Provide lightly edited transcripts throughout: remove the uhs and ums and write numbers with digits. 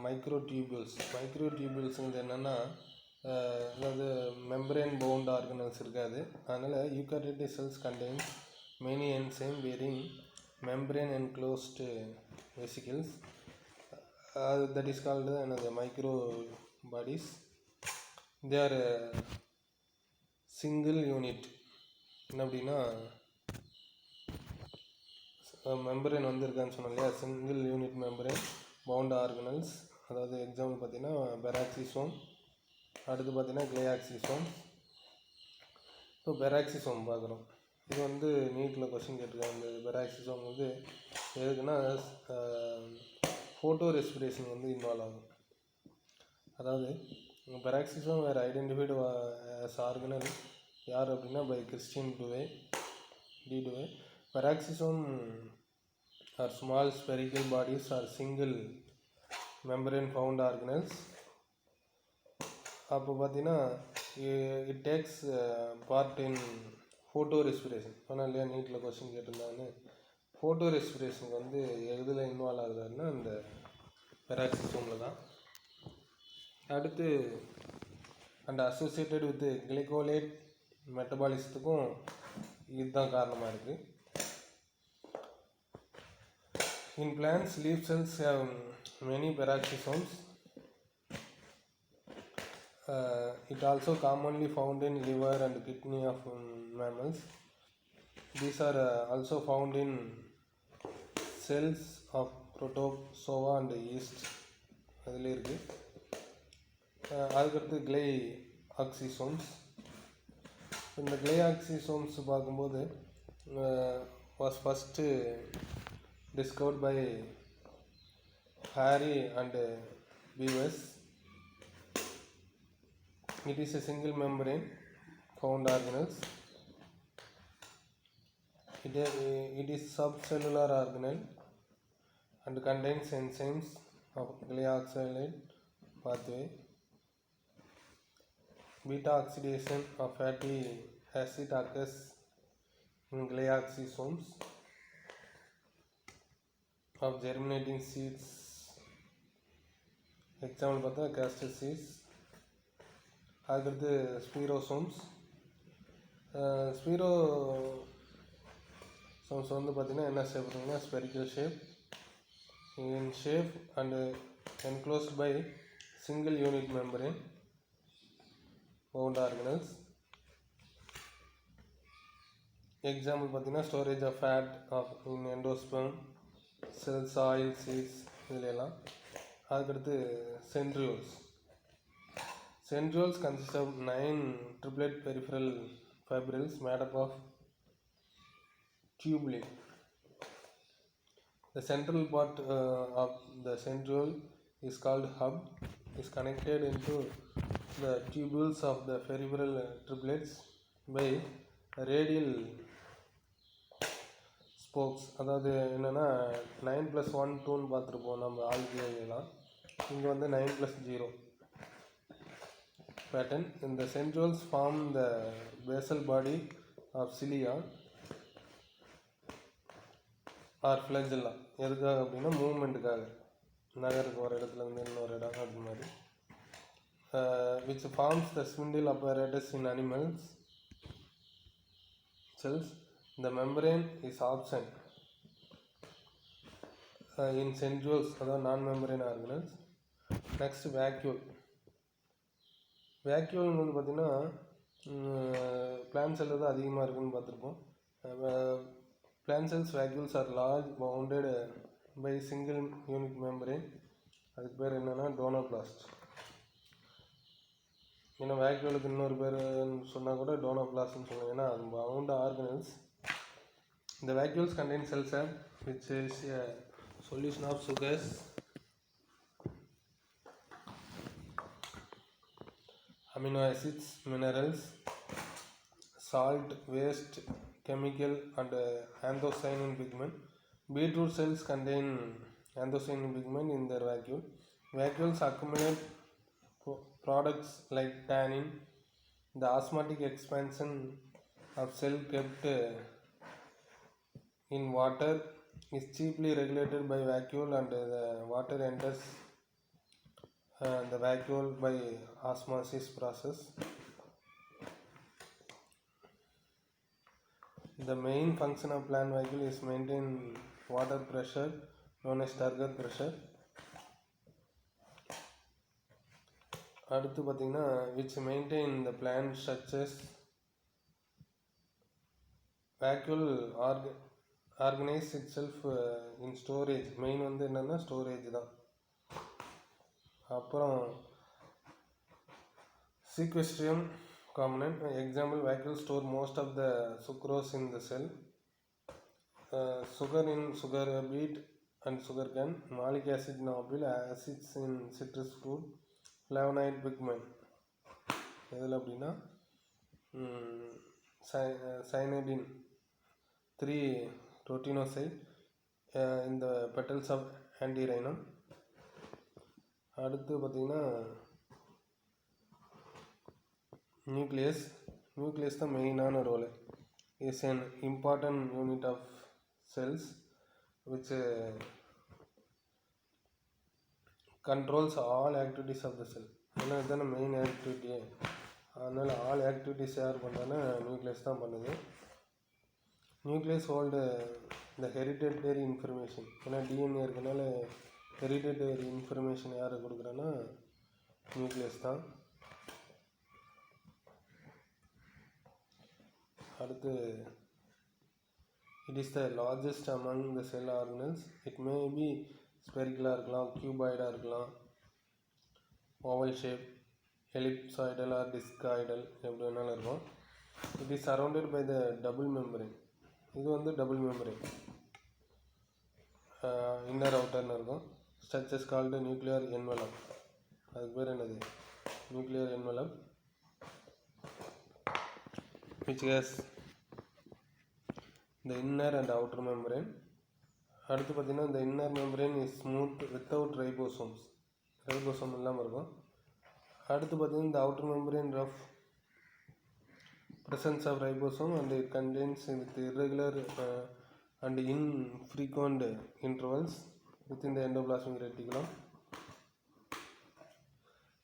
மைக்ரோடியூபிள்ஸுங்கிறது என்னென்னா அதாவது membrane bound organelles இருக்காது. அதனால் eukaryotic cells contains many enzyme bearing membrane enclosed vesicles. That is called என்னது micro bodies. They are single unit. என்ன அப்படின்னா மெம்பரேன் இருக்கான்னு சொன்னோம் இல்லையா, single unit membrane bound organelles. அதாவது எக்ஸாம்பிள் பார்த்தீங்கன்னா பெராக்சிசோம், அடுத்து பார்த்தீங்கன்னா கிளையாக்சிசோம். இப்போ பெராக்சிசோம் பார்க்குறோம். இது நீட்டில் கொஸ்டின் கேட்டிருக்காங்க. இந்த பெராக்சிசோம் எதுக்குன்னா ஃபோட்டோ ரெஸ்பிரேஷன் இன்வால்வ் ஆகும். அதாவது பெராக்சிசோம் வேறு ஐடென்டிஃபைடு ஆஸ் ஆர்கனல் யார் அப்படின்னா by Christian Duve. Peroxisome are small spherical bodies or single membrane found organelles. அப்போ பார்த்தீங்கன்னா it takes part in photo respiration. ஆனால் இல்லையா நீட்டில் கொஸ்டின் கேட்டிருந்தாங்கன்னு, ஃபோட்டோ ரெஸ்பிரேஷனுக்கு எதில் இன்வால்வ் ஆகுதுன்னா அந்த பெராக்சிசோமில் தான். அடுத்து அண்ட் அசோசியேட்டட் வித் கிளைகோலேட் மெட்டபாலிசத்துக்கும் இதுதான் காரணமாக இருக்குது. In plants, leaf cells have many peroxisomes. It also commonly found in liver and kidney of mammals. These are also found in cells of protozoa and yeast. அதில் இருக்குது. அதுக்கடுத்து கிளைஆக்சிசோம்ஸ். இந்த கிளைஆக்சிசோம்ஸ் பார்க்கும்போது was first discovered by Harry and Bevis. It is a single membrane found organelles. It is subcellular organelle and contains enzymes of glyoxylate pathway. Beta oxidation of fatty acid occurs in glyoxysomes of germinating seeds. Example பார்த்தா castor seeds. அதுக்கடுத்து ஸ்பீரோசோம்ஸ். ஸ்பீரோசோம்ஸ் பார்த்தீங்கன்னா என்ன shape இருக்குன்னா spherical shape in shape and enclosed by single unit membrane wound organelles. Example பார்த்தீங்கன்னா storage of fat of in endosperm cells, oil, seeds இதிலெல்லாம். அதுக்கடுத்து centrioles consist of 9 triplet peripheral fibrils made up of tubulin. The central part of the centriole is called hub, is connected into the tubules of the peripheral triplets by radial spokes. அதாவது என்னென்னா 9+1 2ன்னு பார்த்துருப்போம் நம்ம ஆல்கிலாம். இங்கே 9+0 pattern. இந்த centrioles form the basal body of cilia or flagella. எதுக்காக அப்படின்னா மூவ்மெண்ட்டுக்காக, நகருக்கு ஒரு இடத்துலேருந்து இன்னொரு இடம் அது மாதிரி. Which forms the spindle apparatus in animals cells. The membrane is absent in centrioles, அதாவது non membrane organelles. Next vacuole. வேக்யூல்ங்கிறது பார்த்திங்கன்னா பிளான்ட் செல்லில் தான் அதிகமாக இருக்குதுன்னு பார்த்துருப்போம். Plant cells vacuoles are large bounded by single unit membrane. அதுக்கு பேர் என்னென்னா டோனோபிளாஸ்ட். ஏன்னா வேக்யூலுக்கு இன்னொரு பேர் சொன்னால் கூட டோனோபிளாஸ்ட்னு சொல்லுவாங்க. ஏன்னா அது bound organelles. The vacuoles contain cell sap which is a solution of sugars, amino acids, minerals, salt, waste, chemical and anthocyanin pigment. Beetroot cells contain anthocyanin pigment in their vacuole. Vacuoles accumulate products like tannin. The osmotic expansion of cell kept in water is cheaply regulated by vacuole and the water enters the vacuole by osmosis process. The main function of plant vacuole is maintain water pressure known as turgor pressure. அடுத்து பார்த்திங்கன்னா which maintain the plant structures. Vacuole organize itself in storage. Main வந்து என்னென்னா storage தான். அப்புறம் sequestrium component. Example, vacuole store most of the sucrose in the cell. Sugar in sugar beet and sugar cane. Malic acid in apple. Acids in citrus fruit. Flavonoid pigment. எதில் அப்படின்னா cyanidin 3-rotinoxide in the petals of antirrhinum. அடுத்து பார்த்திங்கன்னா nucleus தான் மெயினான role. Is an important unit of cells which controls all activities of the cell. ஏன்னா இதுதானே main ஆக்டிவிட்டியே. அதனால் all activities யார் பண்ணுறதுன்னா நியூக்ளியஸ் தான் பண்ணுது. நியூக்ளியஸ் ஹோல்டு இந்த ஹெரிடிட்டரி இன்ஃபர்மேஷன். ஏன்னா டிஎன்ஏ இருக்கனால ஹெரிடிட்டரி இன்ஃபர்மேஷன் யார் கொடுக்குறேன்னா நியூக்ளியஸ் தான். அடுத்து it is the largest among the cell organelles. It may be ஸ்பெரிக்கலாக இருக்கலாம், கியூபாய்டாக இருக்கலாம், oval shape, ellipsoidal or discoidal, எப்படி வேணாலும் இருக்கும். It is surrounded by the double membrane. இது வந்து டபுள் மெம்பரேன், இன்னர் அவுட்டர்னு இருக்கும். Structures called nuclear envelope. அதுக்கு பேர் என்னது? Nuclear envelope which has the inner and outer membrane. அடுத்து பார்த்திங்கன்னா இந்த inner membrane is smooth without ribosomes. Ribosome இல்லாமல் இருக்கும். அடுத்து பார்த்திங்கன்னா இந்த outer membrane rough presence of ribosome and it contains with irregular and infrequent intervals within the endoplasmic reticulum.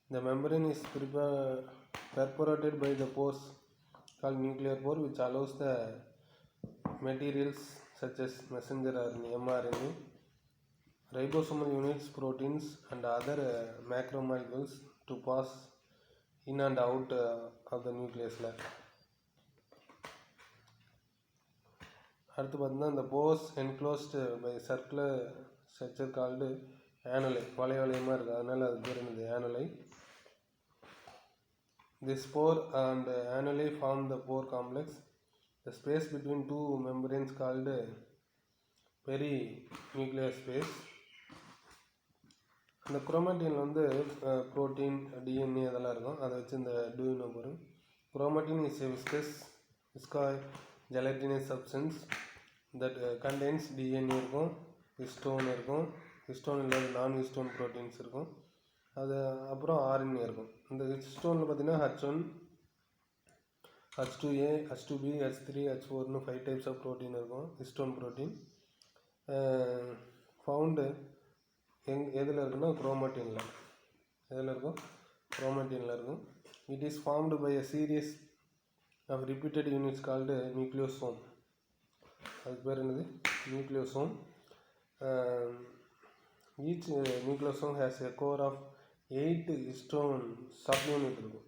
The membrane is perforated by the pores called nuclear pore, which allows the materials such as messenger RNA, mRNA, ribosomal units, proteins and other macromolecules to pass in and out of the nucleus layer. அடுத்து பார்த்தீங்கன்னா இந்த pores enclosed by circular structure called annuli. வளையமாக இருக்குது, அதனால் அது பேர் என்னது? ஆனுலை. This pore and annuli form the pore complex. The space between two membranes called perinuclear space. இந்த குரோமாட்டினில் வந்து ப்ரோட்டீன், டிஎன்ஏ அதெல்லாம் இருக்கும். அதை வச்சு இந்த டூயினோ வரும். Chromatin is viscous gelatinous substance that contains DNA இருக்கும், ஹிஸ்டோன் இருக்கும், ஹிஸ்டோன் இல்லாத நான் ஹிஸ்டோன் ப்ரோட்டீன்ஸ் இருக்கும், அது அப்புறம் ஆர்என்ஏ இருக்கும். இந்த ஹிஸ்டோனில் பார்த்திங்கன்னா H1, H2A, H2B, H3, H4னு 5 டைப்ஸ் ஆஃப் ப்ரோட்டீன் இருக்கும். ஹிஸ்டோன் ப்ரோட்டீன் ஃபவுண்டு எதில் இருக்குன்னா குரோமாட்டினில். எதில் இருக்கும்? குரோமாட்டினில் இருக்கும். It is formed by a series of repeated units called nucleosome. அதுக்கு பேர் என்னது? Nucleosome. Each nucleosome has a core of 8 histone subunit இருக்கும்.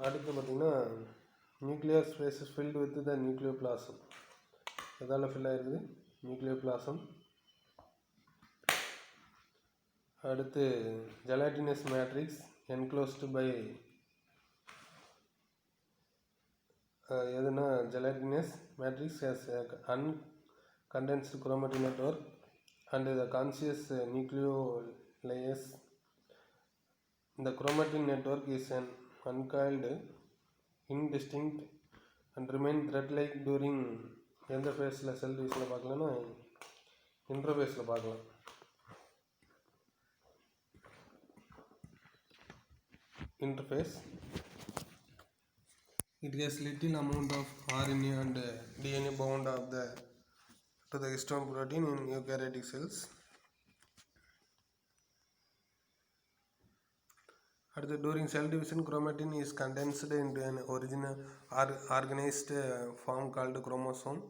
அடுத்து பார்த்திங்கன்னா nuclear space is filled with the nucleoplasm. எதால் ஃபில் ஆகிருக்குது? நியூக்ளியோபிளாசம். அடுத்து ஜெலாட்டினஸ் மேட்ரிக்ஸ் என்க்ளோஸ்டு பை எதுனா gelatinous matrix has uncondensed chromatin network and the conscious nucleolus. The chromatin network is an uncoiled, indistinct and remain thread-like during எந்த ஃபேஸில் செல் டிவிஷனில் பார்க்கலன்னா இன்டர்ஃபேஸில் பார்க்கலாம். Interface. It has little amount of RNA and DNA bound of the to the histone protein in eukaryotic cells. During cell division, chromatin is condensed into an original organized form called chromosome.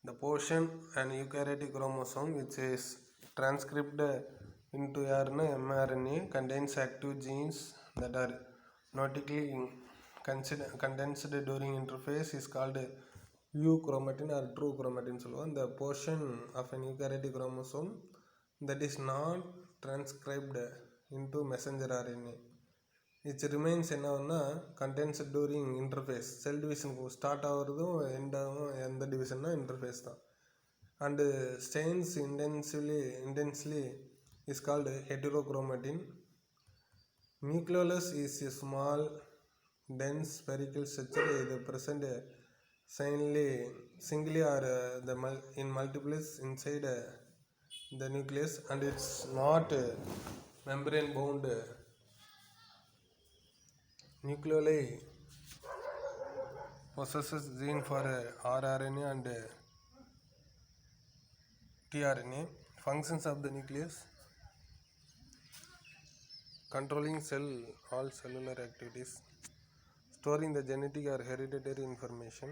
The portion an eukaryotic chromosome which is transcribed into mRNA contains active genes that are notically condensed during interphase is called euchromatin or true chromatin. The portion of an eukaryotic chromosome that is not transcribed into messenger RNA which remains condensed during interphase. Cell division start ஆகிறதும் end ஆகும் எந்த division interphase தான். And stains intensely is called heterochromatin. Nucleolus is a small dense spherical structure either present singly or in multiples inside the nucleus, and it's not membrane bound. Nucleoli possesses gene for rRNA and tRNA. Functions of the nucleus: controlling all cellular activities, storing the genetic or hereditary information,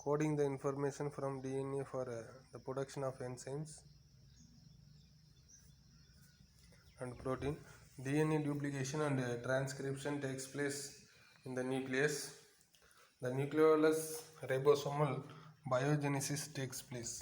coding the information from DNA for the production of enzymes and protein. DNA duplication and transcription takes place in the nucleus. The nucleolus ribosomal biogenesis takes place.